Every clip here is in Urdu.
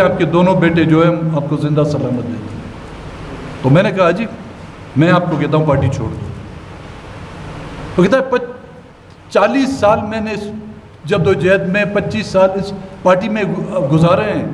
آپ کے دونوں بیٹے جو ہیں آپ کو زندہ سلامت دیتے ہیں۔ تو میں نے کہا جی میں آپ کو کہتا ہوں پارٹی چھوڑ دو۔ تو کہتا ہے 40 سال میں نے اس جدوجہد میں 25 سال اس پارٹی میں گزارے ہیں،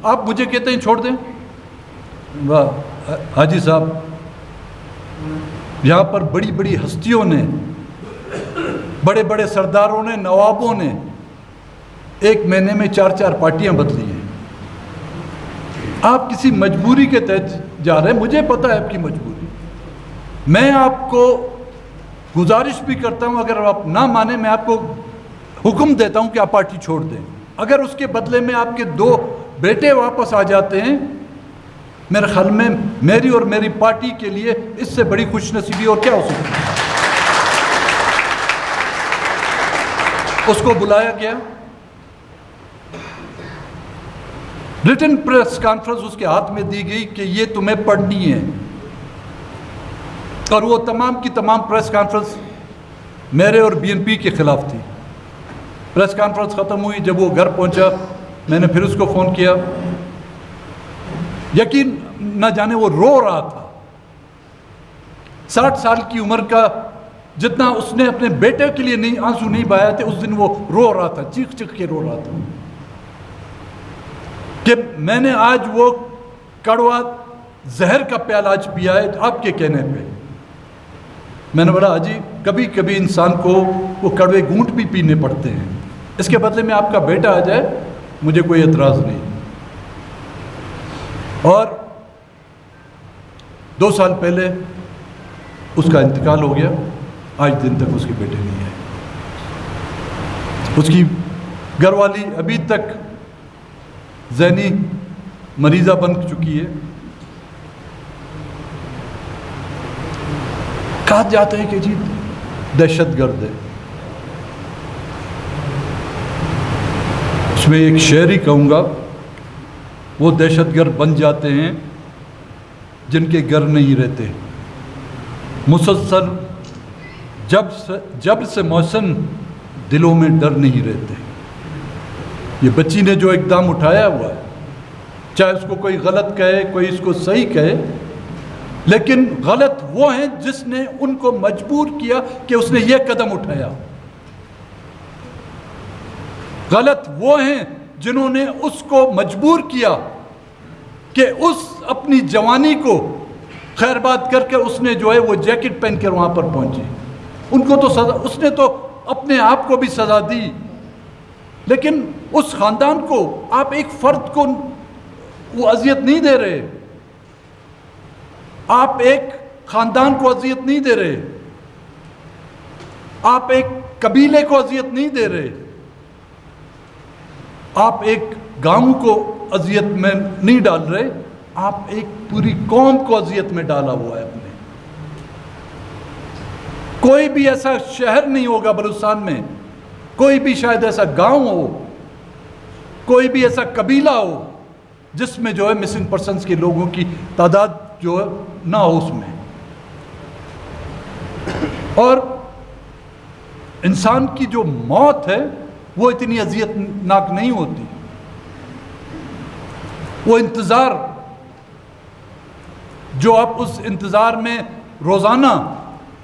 آپ مجھے کہتے ہیں چھوڑ دیں؟ واہ حاجی صاحب، یہاں پر بڑی بڑی ہستیوں نے، بڑے بڑے سرداروں نے، نوابوں نے 1 مہینے میں 4 پارٹیاں بدلی ہیں۔ آپ کسی مجبوری کے تحت جا رہے ہیں، مجھے پتہ ہے آپ کی مجبوری۔ میں آپ کو گزارش بھی کرتا ہوں، اگر آپ نہ مانیں میں آپ کو حکم دیتا ہوں کہ آپ پارٹی چھوڑ دیں۔ اگر اس کے بدلے میں آپ کے 2 بیٹے واپس آ جاتے ہیں، میرے خیال میں میری اور میری پارٹی کے لیے اس سے بڑی خوش نصیبی اور کیا ہو سکتی ہے۔ اس کو بلایا گیا، ریٹن پریس کانفرنس اس کے ہاتھ میں دی گئی کہ یہ تمہیں پڑھنی ہے، اور وہ تمام کی تمام پریس کانفرنس میرے اور بی این پی کے خلاف تھی۔ پریس کانفرنس ختم ہوئی، جب وہ گھر پہنچا میں نے پھر اس کو فون کیا، یقین نہ جانے وہ رو رہا تھا۔ 60 سال کی عمر کا، جتنا اس نے اپنے بیٹے کے لیے نہیں آنسو نہیں بہایا تھے، اس دن وہ رو رہا تھا، چیخ چیخ کے رو رہا تھا کہ میں نے آج وہ کڑوا زہر کا پیالہ آج پیا ہے آپ کے کہنے پہ۔ میں نے بولا حاجی کبھی کبھی انسان کو وہ کڑوے گھونٹ بھی پینے پڑتے ہیں، اس کے بدلے میں آپ کا بیٹا آ جائے مجھے کوئی اعتراض نہیں۔ اور 2 سال پہلے اس کا انتقال ہو گیا، آج دن تک اس کے بیٹے نہیں آئے۔ اس کی گھر والی ابھی تک ذہنی مریضہ بن چکی ہے۔ کہا جاتا ہے کہ جی دہشت گرد ہے۔ اس میں ایک شعر ہی کہوں گا، وہ دہشت گرد بن جاتے ہیں جن کے گھر نہیں رہتے، مسلسل جب سے موسم دلوں میں ڈر نہیں رہتے۔ یہ بچی نے جو اقدام اٹھایا ہوا ہے، چاہے اس کو کوئی غلط کہے کوئی اس کو صحیح کہے، لیکن غلط وہ ہیں جس نے ان کو مجبور کیا کہ اس نے یہ قدم اٹھایا، غلط وہ ہیں جنہوں نے اس کو مجبور کیا کہ اس اپنی جوانی کو خیر بات کر کے اس نے جو ہے وہ جیکٹ پہن کر وہاں پر پہنچی۔ ان کو تو سزا، اس نے تو اپنے آپ کو بھی سزا دی، لیکن اس خاندان کو، آپ ایک فرد کو وہ اذیت نہیں دے رہے، آپ ایک خاندان کو اذیت نہیں دے رہے، آپ ایک قبیلے کو اذیت نہیں دے رہے، آپ ایک گاؤں کو اذیت میں نہیں ڈال رہے، آپ ایک پوری قوم کو اذیت میں ڈالا ہوا ہے اپنے۔ کوئی بھی ایسا شہر نہیں ہوگا بلوچستان میں، کوئی بھی شاید ایسا گاؤں ہو، کوئی بھی ایسا قبیلہ ہو جس میں جو ہے مسنگ پرسنز کے لوگوں کی تعداد جو ہے نہ ہو اس میں۔ اور انسان کی جو موت ہے وہ اتنی اذیت ناک نہیں ہوتی، وہ انتظار جو آپ اس انتظار میں روزانہ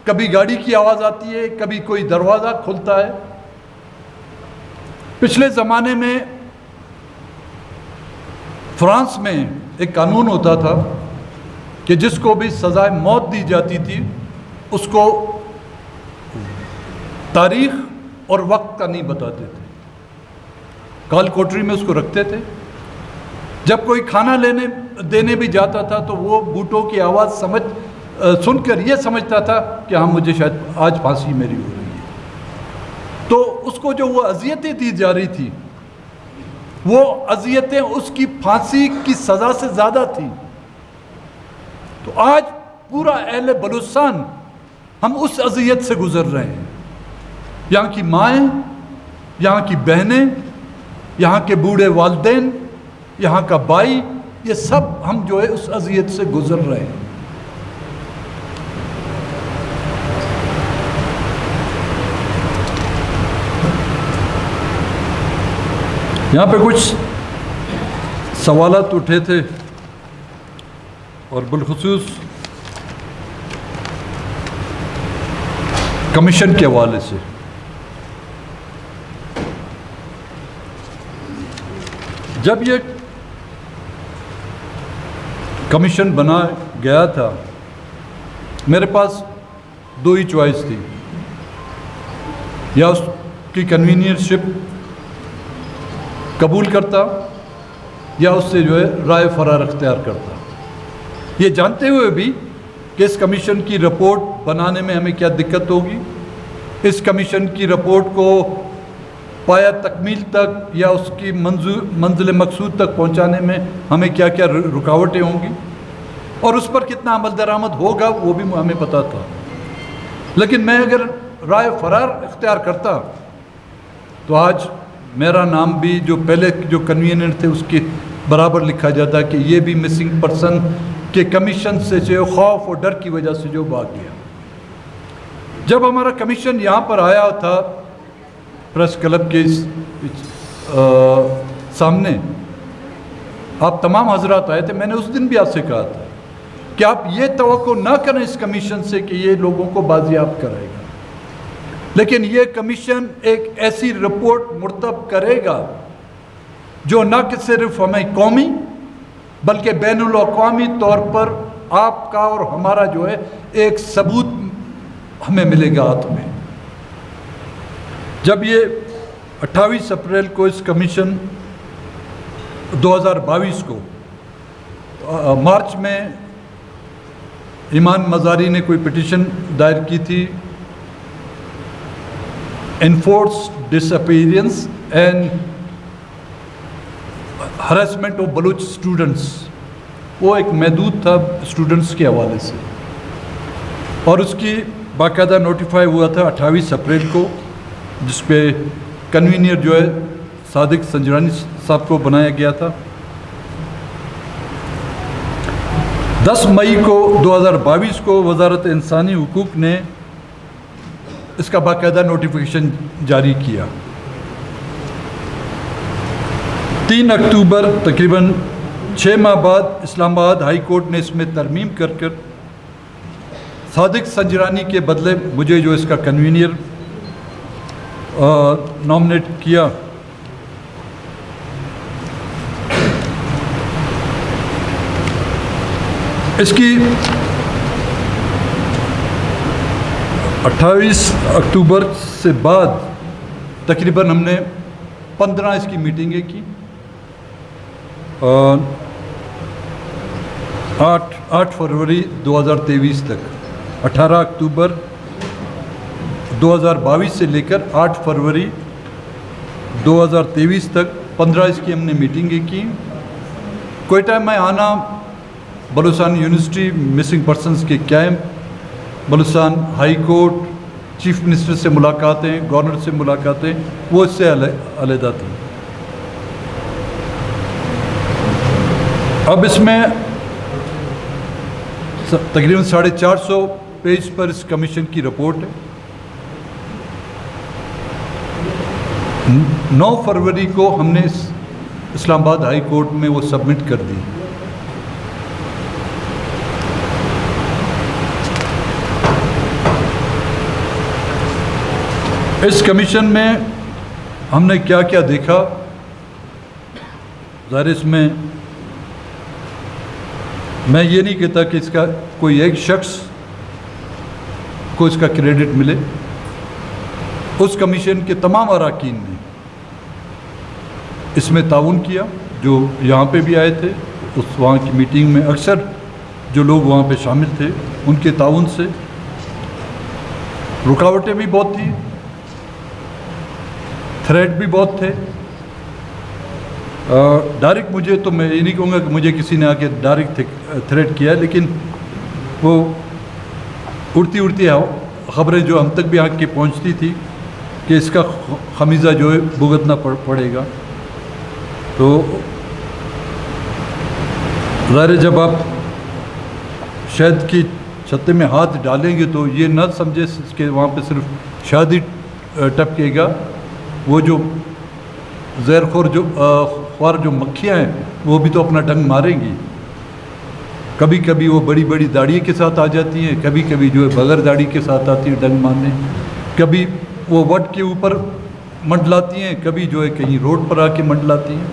کبھی گاڑی کی آواز آتی ہے، کبھی کوئی دروازہ کھلتا ہے۔ پچھلے زمانے میں فرانس میں ایک قانون ہوتا تھا کہ جس کو بھی سزائے موت دی جاتی تھی اس کو تاریخ اور وقت کا نہیں بتاتے تھے، کال کوٹری میں اس کو رکھتے تھے۔ جب کوئی کھانا دینے بھی جاتا تھا تو وہ بوٹوں کی آواز سن کر یہ سمجھتا تھا کہ ہاں مجھے شاید آج پھانسی میری ہو رہی ہے۔ تو اس کو جو وہ اذیتیں دی جا رہی تھی، وہ اذیتیں اس کی پھانسی کی سزا سے زیادہ تھی۔ تو آج پورا اہل بلوچستان ہم اس اذیت سے گزر رہے ہیں۔ یہاں کی مائیں، یہاں کی بہنیں، یہاں کے بوڑھے والدین، یہاں کا بھائی، یہ سب ہم جو ہے اس اذیت سے گزر رہے ہیں۔ یہاں پہ کچھ سوالات اٹھے تھے اور بالخصوص کمیشن کے حوالے سے. جب یہ کمیشن بنا گیا تھا میرے پاس دو ہی چوائس تھی, یا اس کی کنوینئرشپ قبول کرتا یا اس سے جو ہے رائے فرار اختیار کرتا, یہ جانتے ہوئے بھی کہ اس کمیشن کی رپورٹ بنانے میں ہمیں کیا دقت ہوگی, اس کمیشن کی رپورٹ کو پایا تکمیل تک یا اس کی منزل مقصود تک پہنچانے میں ہمیں کیا کیا رکاوٹیں ہوں گی, اور اس پر کتنا عمل درآمد ہوگا وہ بھی ہمیں پتہ تھا. لیکن میں اگر رائے فرار اختیار کرتا تو آج میرا نام بھی جو پہلے جو کنوینر تھے اس کے برابر لکھا جاتا کہ یہ بھی مسنگ پرسن کے کمیشن سے جو خوف اور ڈر کی وجہ سے جو بھاگ گیا. جب ہمارا کمیشن یہاں پر آیا تھا پریس کلب کے سامنے, آپ تمام حضرات آئے تھے, میں نے اس دن بھی آپ سے کہا تھا کہ آپ یہ توقع نہ کریں اس کمیشن سے کہ یہ لوگوں کو بازیاب کرے گا, لیکن یہ کمیشن ایک ایسی رپورٹ مرتب کرے گا جو نہ کہ صرف ہمیں قومی بلکہ بین الاقوامی طور پر آپ کا اور ہمارا جو ہے ایک ثبوت ہمیں ملے گا ہاتھ میں. جب یہ 28 اپریل کو اس کمیشن 2022 کو مارچ میں ایمان مزاری نے کوئی پٹیشن دائر کی تھی, enforce disappearance and harassment of Baloch students, وہ ایک محدود تھا اسٹوڈنٹس کے حوالے سے, اور اس کی باقاعدہ نوٹیفائی ہوا تھا 28 اپریل کو, جس پہ کنوینئر جو ہے صادق سنجرانی صاحب کو بنایا گیا تھا. 10 مئی کو 2022 کو وزارت انسانی حقوق نے اس کا باقاعدہ نوٹیفیکیشن جاری کیا. 3 اکتوبر تقریباً 6 ماہ بعد اسلام آباد ہائی کورٹ نے اس میں ترمیم کر صادق سنجرانی کے بدلے مجھے جو اس کا کنوینئر نامنیٹ کیا. اس کی 28 اکتوبر سے بعد تقریباً ہم نے 15 اس کی میٹنگیں کی, 8 فروری 2023 تک, 18 اکتوبر 2022 سے لے کر 8 فروری 2023 تک 15 اس کی ہم نے میٹنگیں کی. کوئٹہ میں آنا, بلوچستان یونیورسٹی مسنگ پرسنز کے camp, Balochistan high court, chief minister سے ملاقاتیں, گورنر سے ملاقاتیں, وہ اس سے علیحدہ تھیں. اب اس میں تقریباً 450 پیج پر اس کمیشن کی رپورٹ ہے. 9 فروری کو ہم نے اسلام آباد ہائی کورٹ میں وہ سبمٹ کر دی. اس کمیشن میں ہم نے کیا کیا دیکھا, ظاہر اس میں میں یہ نہیں کہتا کہ اس کا کوئی ایک شخص کو اس کا کریڈٹ ملے. اس کمیشن کے تمام اراکین نے اس میں تعاون کیا, جو یہاں پہ بھی آئے تھے, اس وہاں کی میٹنگ میں اکثر جو لوگ وہاں پہ شامل تھے ان کے تعاون سے. رکاوٹیں بھی بہت تھیں, تھریٹ بھی بہت تھے. ڈائریکٹ مجھے تو میں یہ نہیں کہوں گا کہ مجھے کسی نے آ کے ڈائریکٹ تھریٹ کیا, لیکن وہ اڑتی خبریں جو ہم تک بھی آ کے پہنچتی تھی کہ اس کا خمیزہ جو ہے بھگتنا پڑے گا. تو ظاہر جب آپ شہد کی چھتے میں ہاتھ ڈالیں گے تو یہ نہ سمجھے کہ وہاں پہ صرف شہد ہی ٹپکے گا, وہ جو زہر خور جو اور جو مکھیاں ہیں وہ بھی تو اپنا ڈنگ ماریں گی. کبھی کبھی وہ بڑی بڑی داڑھی کے ساتھ آ جاتی ہیں, کبھی کبھی جو ہے بغیر داڑھی کے ساتھ آتی ہیں ڈنگ مارنے, کبھی وہ وٹ کے اوپر منڈلاتی ہیں, کبھی جو ہے کہیں روڈ پر آ کے منڈلاتی ہیں.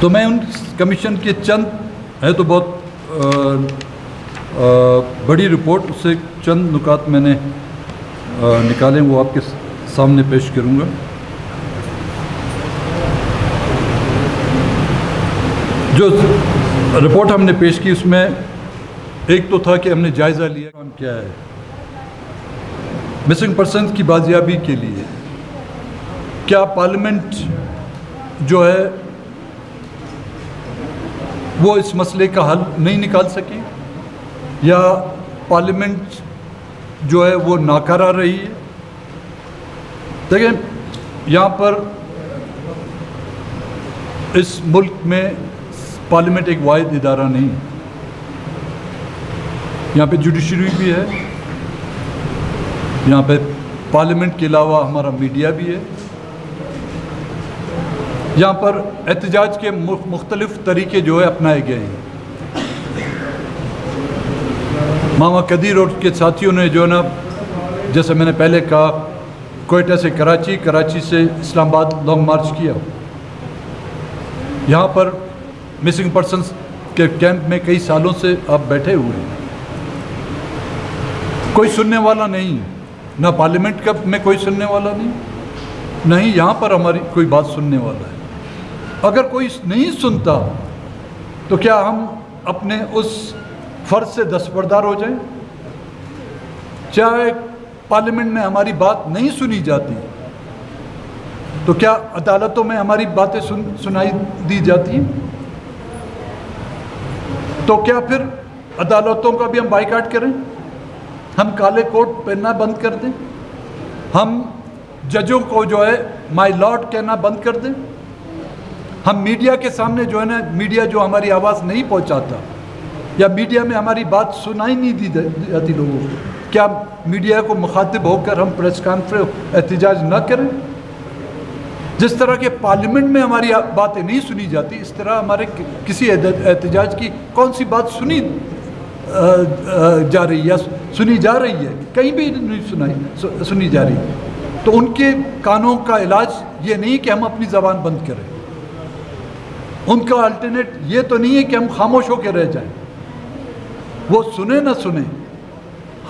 تو میں ان کمیشن کے چند ہے تو بہت بڑی رپورٹ, اس سے چند نکات میں نے نکالیں وہ آپ کے سامنے پیش کروں گا. جو رپورٹ ہم نے پیش کی اس میں ایک تو تھا کہ ہم نے جائزہ لیا کام کیا ہے مسنگ پرسنز کی بازیابی کے لیے. کیا پارلیمنٹ جو ہے وہ اس مسئلے کا حل نہیں نکال سکی, یا پارلیمنٹ جو ہے وہ ناکارہ رہی ہے. دیکھیں یہاں پر اس ملک میں پارلیمنٹ ایک واحد ادارہ نہیں, یہاں پہ جوڈیشری بھی ہے, یہاں پہ پارلیمنٹ کے علاوہ ہمارا میڈیا بھی ہے, یہاں پر احتجاج کے مختلف طریقے جو ہے اپنائے گئے ہیں. ماما قدیر اور کے ساتھیوں نے جو ہے نا, جیسے میں نے پہلے کہا, کوئٹہ سے کراچی, کراچی سے اسلام آباد لانگ مارچ کیا. یہاں پر مسنگ پرسنز کے کیمپ میں کئی سالوں سے آپ بیٹھے ہوئے ہیں, کوئی سننے والا نہیں, نہ پارلیمنٹ میں کوئی سننے والا نہیں یہاں پر ہماری کوئی بات سننے والا ہے. اگر کوئی نہیں سنتا تو کیا ہم اپنے اس فرض سے دستبردار ہو جائیں؟ چاہے پارلیمنٹ میں ہماری بات نہیں سنی جاتی تو کیا عدالتوں میں ہماری باتیں سنائی دی جاتی ہیں؟ تو کیا پھر عدالتوں کا بھی ہم بائیکاٹ کریں, ہم کالے کوٹ پہننا بند کر دیں, ہم ججوں کو جو ہے مائی لارڈ کہنا بند کر دیں, ہم میڈیا کے سامنے جو ہے نا, میڈیا جو ہماری آواز نہیں پہنچاتا یا میڈیا میں ہماری بات سنائی نہیں دی جاتی لوگوں کو, کیا میڈیا کو مخاطب ہو کر ہم پریس کانفرنس احتجاج نہ کریں؟ جس طرح کہ پارلیمنٹ میں ہماری باتیں نہیں سنی جاتی, اس طرح ہمارے کسی احتجاج کی کون سی بات سنی جا رہی یا سنی جا رہی ہے؟ کہیں بھی نہیں سنی جا رہی. تو ان کے کانوں کا علاج یہ نہیں کہ ہم اپنی زبان بند کریں, ان کا الٹرنیٹ یہ تو نہیں ہے کہ ہم خاموش ہو کے رہ جائیں. وہ سنیں نہ سنیں,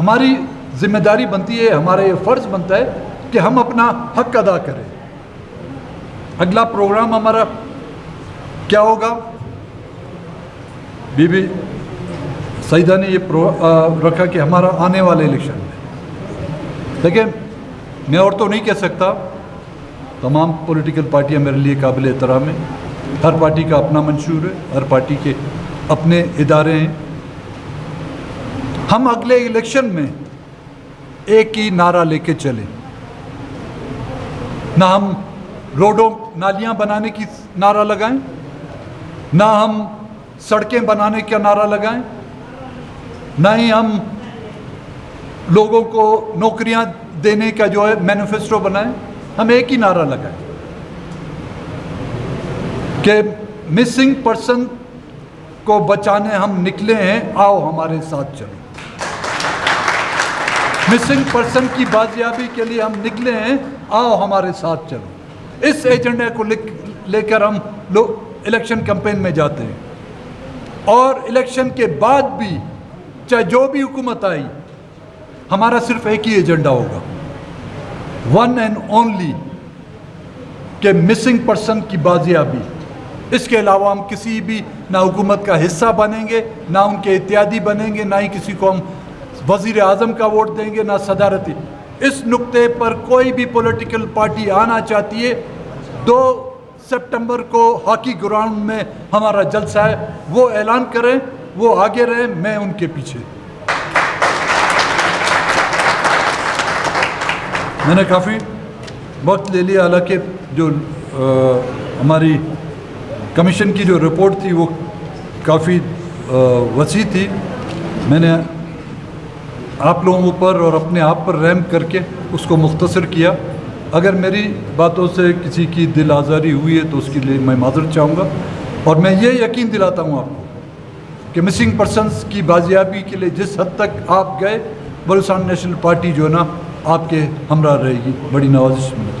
ہماری ذمہ داری بنتی ہے, ہمارا یہ فرض بنتا ہے کہ ہم اپنا حق ادا کریں. اگلا پروگرام ہمارا کیا ہوگا؟ بی بی سعیدہ نے یہ رکھا کہ ہمارا آنے والے الیکشن میں, دیکھیں میں اور تو نہیں کہہ سکتا, تمام پولیٹیکل پارٹیاں میرے لیے قابل احترام ہیں, ہر پارٹی کا اپنا منشور ہے, ہر پارٹی کے اپنے ادارے ہیں. ہم اگلے الیکشن میں ایک ہی نعرہ لے کے چلیں, نہ ہم روڈوں نالیاں بنانے کی نعرہ لگائیں, نہ ہم سڑکیں بنانے کا نعرہ لگائیں, نہ ہی ہم لوگوں کو نوکریاں دینے کا جو ہے مینیفیسٹو بنائیں. ہم ایک ہی نعرہ لگائیں کہ مسنگ پرسن کو بچانے ہم نکلے ہیں, آؤ ہمارے ساتھ چلو. مسنگ پرسن کی بازیابی کے لیے ہم نکلے ہیں, آؤ ہمارے ساتھ چلو. اس ایجنڈے کو لے کر ہم لوگ الیکشن کمپین میں جاتے ہیں, اور الیکشن کے بعد بھی چاہے جو بھی حکومت آئی, ہمارا صرف ایک ہی ایجنڈا ہوگا, ون اینڈ اونلی, کہ مسنگ پرسن کی بازیابی. اس کے علاوہ ہم کسی بھی نہ حکومت کا حصہ بنیں گے, نہ ان کے اتحادی بنیں گے, نہ ہی کسی کو ہم وزیر اعظم کا ووٹ دیں گے, نہ صدارتی. اس نقطے پر کوئی بھی پولیٹیکل پارٹی آنا چاہتی ہے, 2 سپٹمبر کو ہاکی گراؤنڈ میں ہمارا جلسہ ہے, وہ اعلان کریں, وہ آگے رہیں, میں ان کے پیچھے. میں نے کافی وقت لے لیا, حالانکہ جو ہماری کمیشن کی جو رپورٹ تھی وہ کافی وسیع تھی. میں نے آپ لوگوں پر اور اپنے آپ پر رحم کر کے اس کو مختصر کیا. اگر میری باتوں سے کسی کی دل آزاری ہوئی ہے تو اس کے لیے میں معذرت چاہوں گا، اور میں یہ یقین دلاتا ہوں آپ کو کہ مسنگ پرسنس کی بازیابی کے لیے جس حد تک آپ گئے، بلوچستان نیشنل پارٹی جو ہے نا آپ کے ہمراہ رہے گی. بڑی نوازش ملتی.